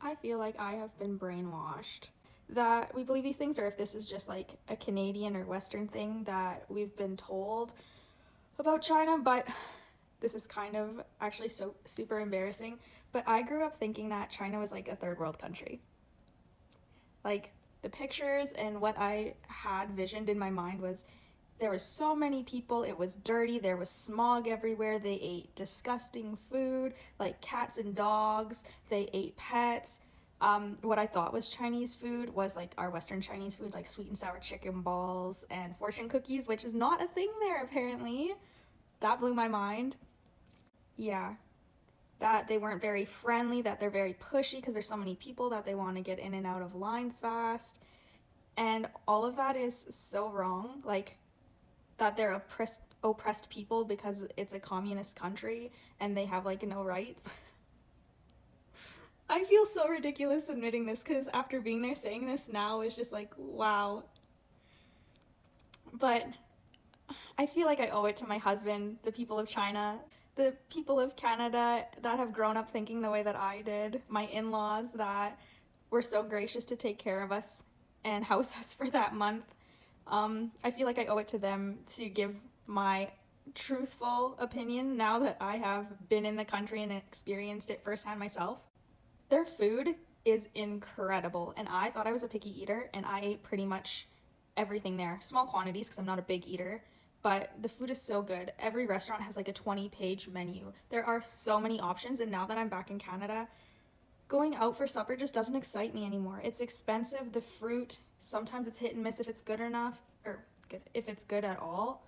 I feel like I have been brainwashed that we believe these things, or if this is just like a Canadian or Western thing that we've been told about China, but this is kind of actually so super embarrassing. But I grew up thinking that China was like a third world country. Like the pictures and what I had visioned in my mind was there was so many people, it was dirty, there was smog everywhere, they ate disgusting food, like cats and dogs, they ate pets. What I thought was Chinese food was like our Western Chinese food, like sweet and sour chicken balls and fortune cookies, which is not a thing there apparently. That blew my mind. Yeah, that they weren't very friendly, that they're very pushy because there's so many people that they want to get in and out of lines fast. And all of that is so wrong. Like, that they're oppressed people because it's a communist country and they have like no rights. I feel so ridiculous admitting this because after being there saying this now is just like, wow. But I feel like I owe it to my husband, the people of China, the people of Canada that have grown up thinking the way that I did, my in-laws that were so gracious to take care of us and house us for that month. I feel like I owe it to them to give my truthful opinion now that I have been in the country and experienced it firsthand myself. Their food is incredible, and I thought I was a picky eater, and I ate pretty much everything there. Small quantities because I'm not a big eater, but the food is so good. Every restaurant has like a 20-page menu. There are so many options, and now that I'm back in Canada, going out for supper just doesn't excite me anymore. It's expensive, the fruit, sometimes it's hit and miss if it's good enough, or good if it's good at all.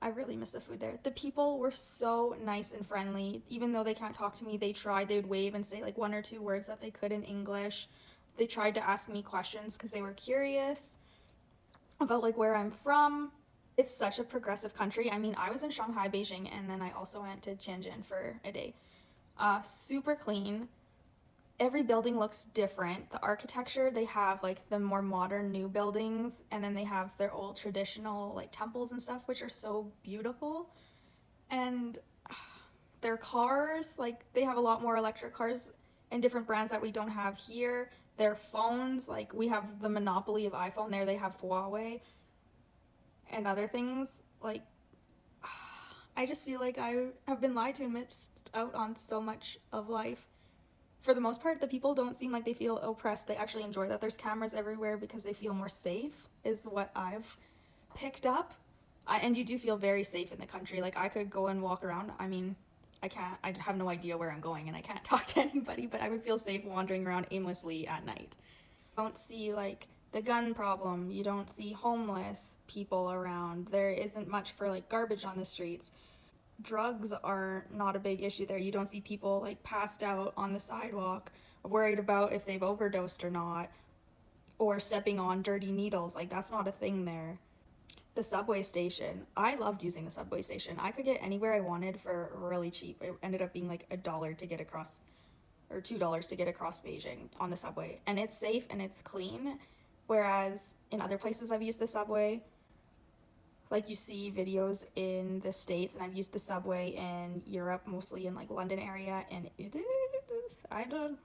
I really miss the food there. The people were so nice and friendly. Even though they can't talk to me, they tried. They would wave and say like one or two words that they could in English. They tried to ask me questions because they were curious about like where I'm from. It's such a progressive country. I mean, I was in Shanghai, Beijing, and then I also went to Tianjin for a day. Super clean. Every building looks different. The architecture, they have like the more modern new buildings, and then they have their old traditional like temples and stuff, which are so beautiful. And their cars, like they have a lot more electric cars and different brands that we don't have here. Their phones, like we have the monopoly of iPhone there, they have Huawei and other things. Like, I just feel like I have been lied to and missed out on so much of life. For the most part, the people don't seem like they feel oppressed. They actually enjoy that there's cameras everywhere because they feel more safe, is what I've picked up. And you do feel very safe in the country. Like, I could go and walk around. I mean, I have no idea where I'm going and I can't talk to anybody, but I would feel safe wandering around aimlessly at night. You don't see, like, the gun problem. You don't see homeless people around. There isn't much for, like, garbage on the streets. Drugs are not a big issue there. You don't see people like passed out on the sidewalk, worried about if they've overdosed or not, or stepping on dirty needles. Like, that's not a thing there. The subway station. I loved using the subway station. I could get anywhere I wanted for really cheap. It ended up being like $1 to get across, or $2 to get across Beijing on the subway. And it's safe and it's clean. Whereas in other places I've used the subway, like you see videos in the States, and I've used the subway in Europe, mostly in like London area, and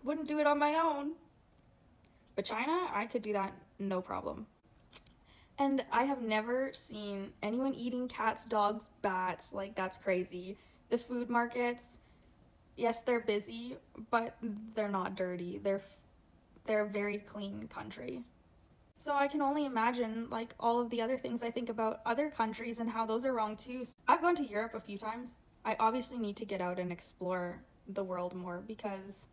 wouldn't do it on my own. But China, I could do that no problem. And I have never seen anyone eating cats, dogs, bats. Like, that's crazy. The food markets, yes, they're busy, but they're not dirty. They're a very clean country. So I can only imagine like all of the other things I think about other countries and how those are wrong too. I've gone to Europe a few times. I obviously need to get out and explore the world more because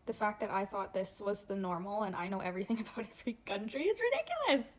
the fact that I thought this was the normal and I know everything about every country is ridiculous.